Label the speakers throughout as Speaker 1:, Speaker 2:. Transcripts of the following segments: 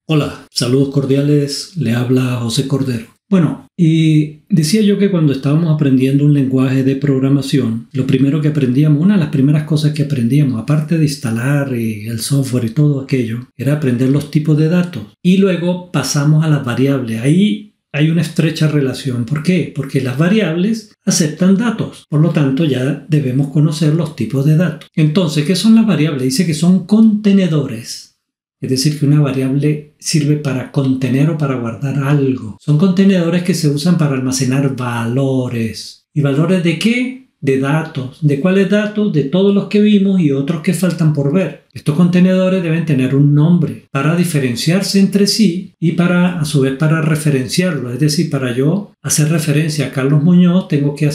Speaker 1: Hola, saludos cordiales, le habla José Cordero. Bueno, y decía yo que cuando estábamos aprendiendo un lenguaje de programación, lo primero que aprendíamos, una de las primeras cosas que aprendíamos, aparte de instalar el software y todo aquello, era aprender los tipos de datos. Y luego pasamos a las variables. Ahí hay una estrecha relación. ¿Por qué? Porque las variables aceptan datos. Por lo tanto, ya debemos conocer los tipos de datos. Entonces, ¿qué son las variables? Dice que son contenedores. Es decir, que una variable sirve para contener o para guardar algo. Son contenedores que se usan para almacenar valores. ¿Y valores de qué? De datos. ¿De cuáles datos? De todos los que vimos y otros que faltan por ver. Estos contenedores deben tener un nombre para diferenciarse entre sí y a su vez para referenciarlo. Es decir, para yo hacer referencia a Carlos Muñoz, tengo que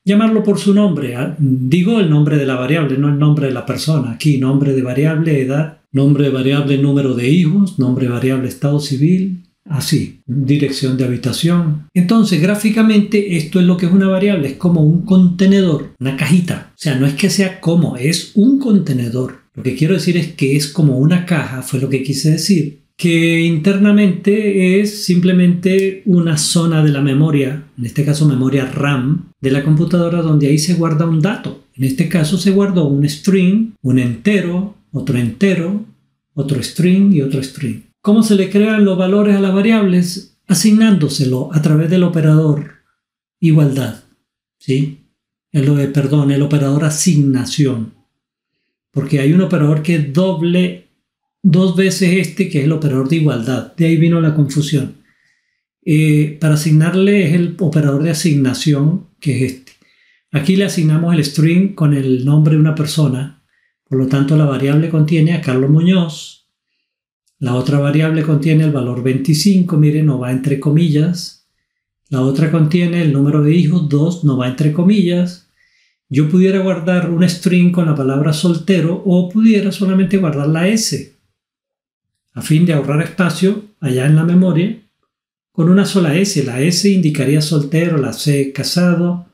Speaker 1: llamarlo por su nombre. Digo el nombre de la variable, no el nombre de la persona. Aquí, nombre de variable, edad. Nombre de variable, número de hijos, nombre de variable, estado civil, así, dirección de habitación. Entonces, gráficamente, esto es lo que es una variable, es como un contenedor, una cajita. O sea, no es que sea como, es un contenedor. Lo que quiero decir es que es como una caja, fue lo que quise decir, que internamente es simplemente una zona de la memoria, en este caso memoria RAM, de la computadora donde ahí se guarda un dato. En este caso se guardó un string, un entero, otro string y otro string. ¿Cómo se le crean los valores a las variables? Asignándoselo a través del operador igualdad, ¿sí? El operador asignación. Porque hay un operador que es doble, dos veces que es el operador de igualdad. De ahí vino la confusión. Para asignarle es el operador de asignación, que es este. Aquí le asignamos el string con el nombre de una persona. Por lo tanto, la variable contiene a Carlos Muñoz. La otra variable contiene el valor 25, miren, no va entre comillas. La otra contiene el número de hijos, 2, no va entre comillas. Yo pudiera guardar un string con la palabra soltero o pudiera solamente guardar la S, a fin de ahorrar espacio allá en la memoria, con una sola S. La S indicaría soltero, la C casado,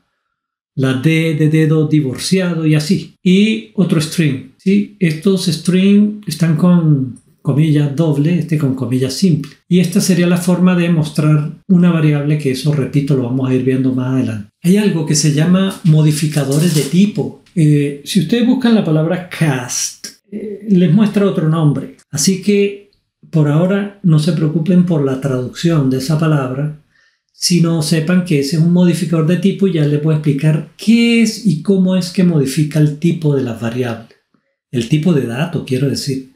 Speaker 1: la D de dedo divorciado y así. Y otro string, ¿sí? Estos string están con comillas doble, con comillas simple. Y esta sería la forma de mostrar una variable, que eso, repito, lo vamos a ir viendo más adelante. Hay algo que se llama modificadores de tipo. Si ustedes buscan la palabra cast, les muestra otro nombre. Así que por ahora no se preocupen por la traducción de esa palabra, sino sepan que ese es un modificador de tipo y ya les voy a explicar qué es y cómo es que modifica el tipo de las variables. El tipo de dato, quiero decir.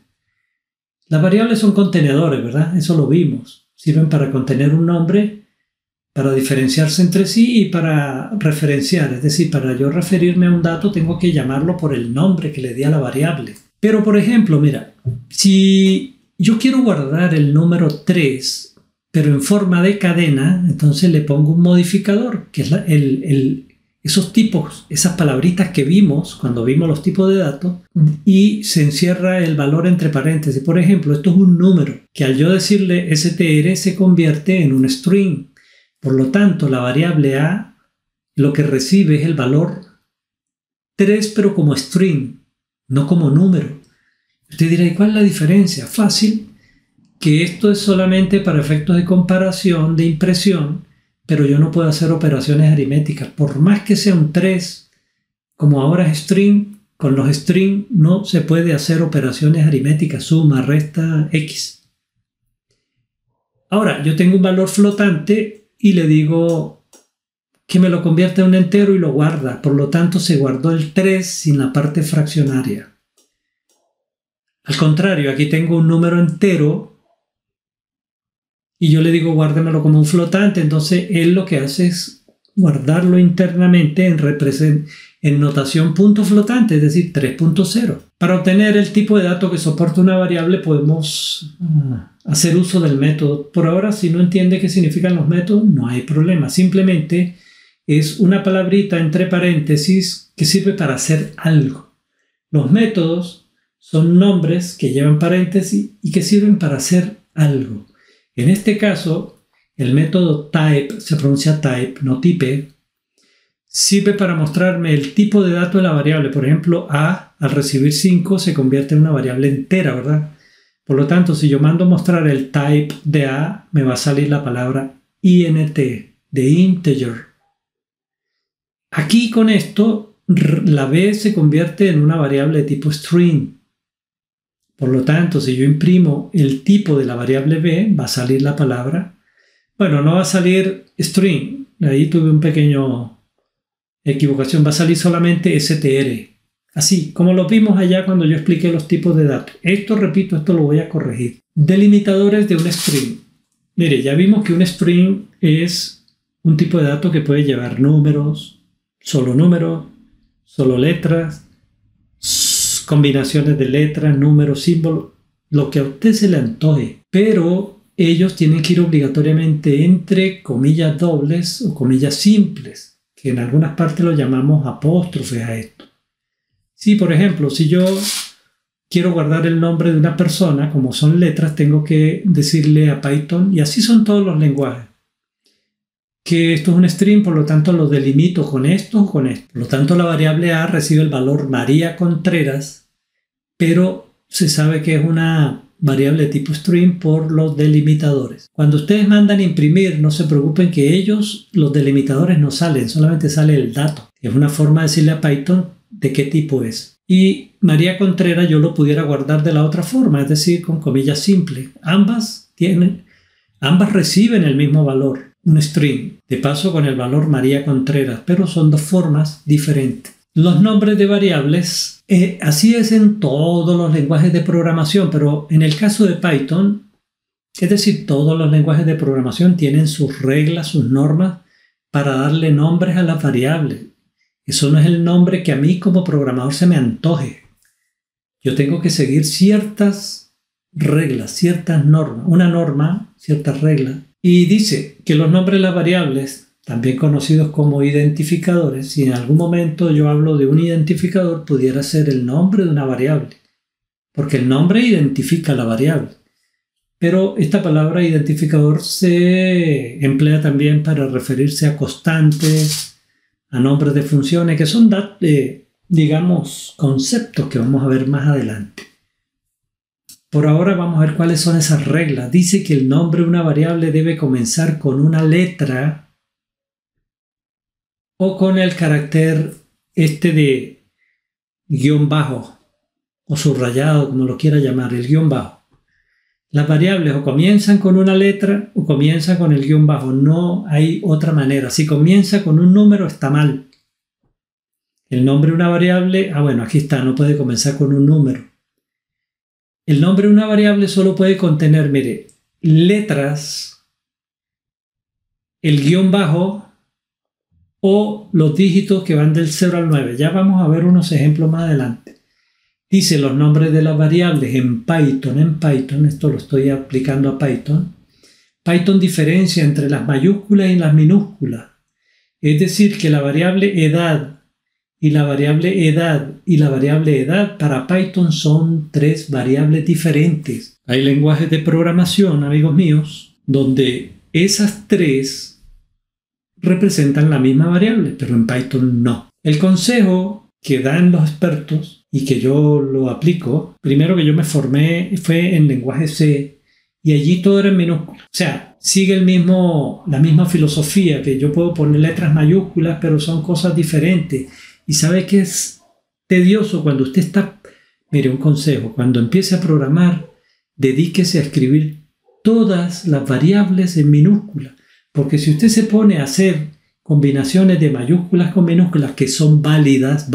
Speaker 1: Las variables son contenedores, ¿verdad? Eso lo vimos. Sirven para contener un nombre, para diferenciarse entre sí y para referenciar. Es decir, para yo referirme a un dato tengo que llamarlo por el nombre que le di a la variable. Pero, por ejemplo, mira, si yo quiero guardar el número 3, pero en forma de cadena, entonces le pongo un modificador, que es esos tipos, esas palabritas que vimos cuando vimos los tipos de datos, y se encierra el valor entre paréntesis. Por ejemplo, esto es un número que al yo decirle str se convierte en un string. Por lo tanto, la variable a lo que recibe es el valor 3, pero como string, no como número. Usted dirá, ¿y cuál es la diferencia? Fácil, que esto es solamente para efectos de comparación, de impresión, pero yo no puedo hacer operaciones aritméticas. Por más que sea un 3, como ahora es string, con los string no se puede hacer operaciones aritméticas, suma, resta, x. Ahora, yo tengo un valor flotante y le digo que me lo convierta en un entero y lo guarda. Por lo tanto, se guardó el 3 sin la parte fraccionaria. Al contrario, aquí tengo un número entero y yo le digo guárdemelo como un flotante, entonces él lo que hace es guardarlo internamente en notación punto flotante, es decir, 3.0. Para obtener el tipo de dato que soporta una variable podemos hacer uso del método. Por ahora, si no entiende qué significan los métodos, no hay problema. Simplemente es una palabrita entre paréntesis que sirve para hacer algo. Los métodos son nombres que llevan paréntesis y que sirven para hacer algo. En este caso, el método type, se pronuncia type, no type, sirve para mostrarme el tipo de dato de la variable. Por ejemplo, a, al recibir 5, se convierte en una variable entera, ¿verdad? Por lo tanto, si yo mando mostrar el type de A, me va a salir la palabra int, de integer. Aquí con esto, la B se convierte en una variable de tipo string. Por lo tanto, si yo imprimo el tipo de la variable B, va a salir la palabra. Bueno, no va a salir string. Ahí tuve un pequeño equivocación. Va a salir solamente str. Así, como lo vimos allá cuando yo expliqué los tipos de datos. Esto, repito, esto lo voy a corregir. Delimitadores de un string. Mire, ya vimos que un string es un tipo de dato que puede llevar números, solo letras, combinaciones de letras, números, símbolos, lo que a usted se le antoje. Pero ellos tienen que ir obligatoriamente entre comillas dobles o comillas simples, que en algunas partes lo llamamos apóstrofes a esto. Si, por ejemplo, si yo quiero guardar el nombre de una persona, como son letras, tengo que decirle a Python, y así son todos los lenguajes, que esto es un string, por lo tanto lo delimito con esto o con esto. Por lo tanto, la variable A recibe el valor María Contreras, pero se sabe que es una variable de tipo string por los delimitadores. Cuando ustedes mandan imprimir, no se preocupen que ellos, los delimitadores no salen, solamente sale el dato. Es una forma de decirle a Python de qué tipo es. Y María Contreras yo lo pudiera guardar de la otra forma, es decir, con comillas simples. Ambas reciben el mismo valor, un string, de paso con el valor María Contreras, pero son dos formas diferentes. Los nombres de variables, así es en todos los lenguajes de programación, pero en el caso de Python, es decir, todos los lenguajes de programación tienen sus reglas, sus normas para darle nombres a las variables. Eso no es el nombre que a mí como programador se me antoje. Yo tengo que seguir ciertas reglas, ciertas normas, ciertas reglas. Y dice que los nombres de las variables, también conocidos como identificadores, si en algún momento yo hablo de un identificador, pudiera ser el nombre de una variable, porque el nombre identifica la variable. Pero esta palabra identificador se emplea también para referirse a constantes, a nombres de funciones, que son, digamos, conceptos que vamos a ver más adelante. Por ahora vamos a ver cuáles son esas reglas. Dice que el nombre de una variable debe comenzar con una letra o con el carácter de guión bajo o subrayado, como lo quiera llamar, el guión bajo. Las variables o comienzan con una letra o comienzan con el guión bajo. No hay otra manera. Si comienza con un número está mal. El nombre de una variable, bueno, aquí está, no puede comenzar con un número. El nombre de una variable solo puede contener, mire, letras, el guión bajo o los dígitos que van del 0 al 9. Ya vamos a ver unos ejemplos más adelante. Dice los nombres de las variables en Python, esto lo estoy aplicando a Python. Python diferencia entre las mayúsculas y las minúsculas. Es decir, que la variable edad y la variable edad para Python son tres variables diferentes. Hay lenguajes de programación, amigos míos, donde esas tres representan la misma variable, pero en Python no. El consejo que dan los expertos y que yo lo aplico, primero que yo me formé fue en lenguaje C y allí todo era en minúsculas. O sea, sigue la misma filosofía, que yo puedo poner letras mayúsculas, pero son cosas diferentes. Y sabe que es tedioso cuando usted está... Mire, un consejo, cuando empiece a programar, dedíquese a escribir todas las variables en minúsculas, porque si usted se pone a hacer combinaciones de mayúsculas con minúsculas que son válidas,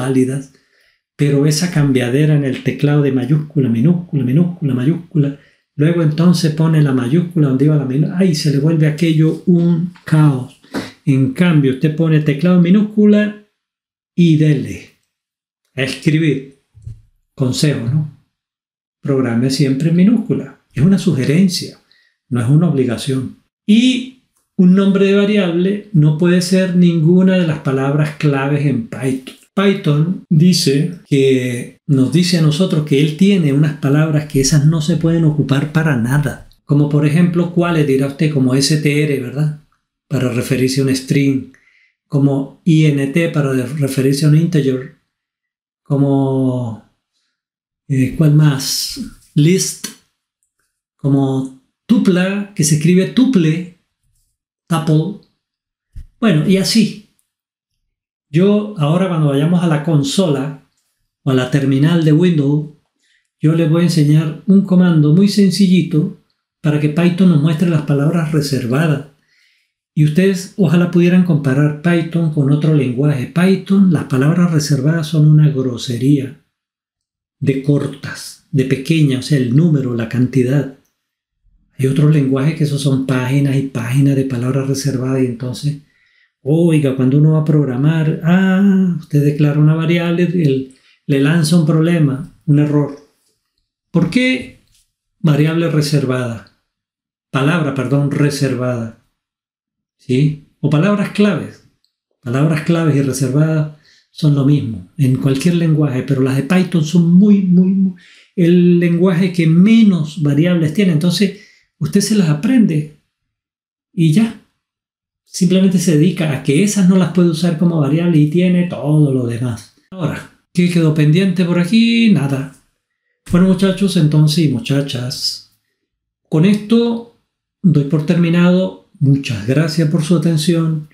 Speaker 1: pero esa cambiadera en el teclado de mayúscula, mayúscula, luego entonces pone la mayúscula donde iba la minúscula, ¡ay! Se le vuelve aquello un caos. En cambio, usted pone teclado minúscula y dele a escribir. Consejo, ¿no? Programe siempre en minúscula. Es una sugerencia, no es una obligación. Y un nombre de variable no puede ser ninguna de las palabras claves en Python. Python nos dice a nosotros que él tiene unas palabras que esas no se pueden ocupar para nada. Como por ejemplo, ¿cuáles dirá usted? Como str, ¿verdad? Para referirse a un string. Como int para referirse a un integer. Como, ¿cuál más? List como tupla, que se escribe tuple, tuple. Bueno, y así. Yo ahora cuando vayamos a la consola o a la terminal de Windows, yo les voy a enseñar un comando muy sencillito para que Python nos muestre las palabras reservadas. Y ustedes ojalá pudieran comparar Python con otro lenguaje. Python, las palabras reservadas son una grosería de cortas, de pequeñas, o sea, el número, la cantidad. Hay otros lenguajes que esos son páginas y páginas de palabras reservadas y entonces, oiga, cuando uno va a programar, usted declara una variable, le lanza un problema, un error. ¿Por qué variable reservada? Palabra, perdón, reservada. ¿Sí? O palabras claves. Palabras claves y reservadas son lo mismo en cualquier lenguaje, pero las de Python son muy el lenguaje que menos variables tiene. Entonces, usted se las aprende y ya. Simplemente se dedica a que esas no las puede usar como variable y tiene todo lo demás. Ahora, ¿qué quedó pendiente por aquí? Nada. Bueno, muchachos, entonces y muchachas, con esto doy por terminado. Muchas gracias por su atención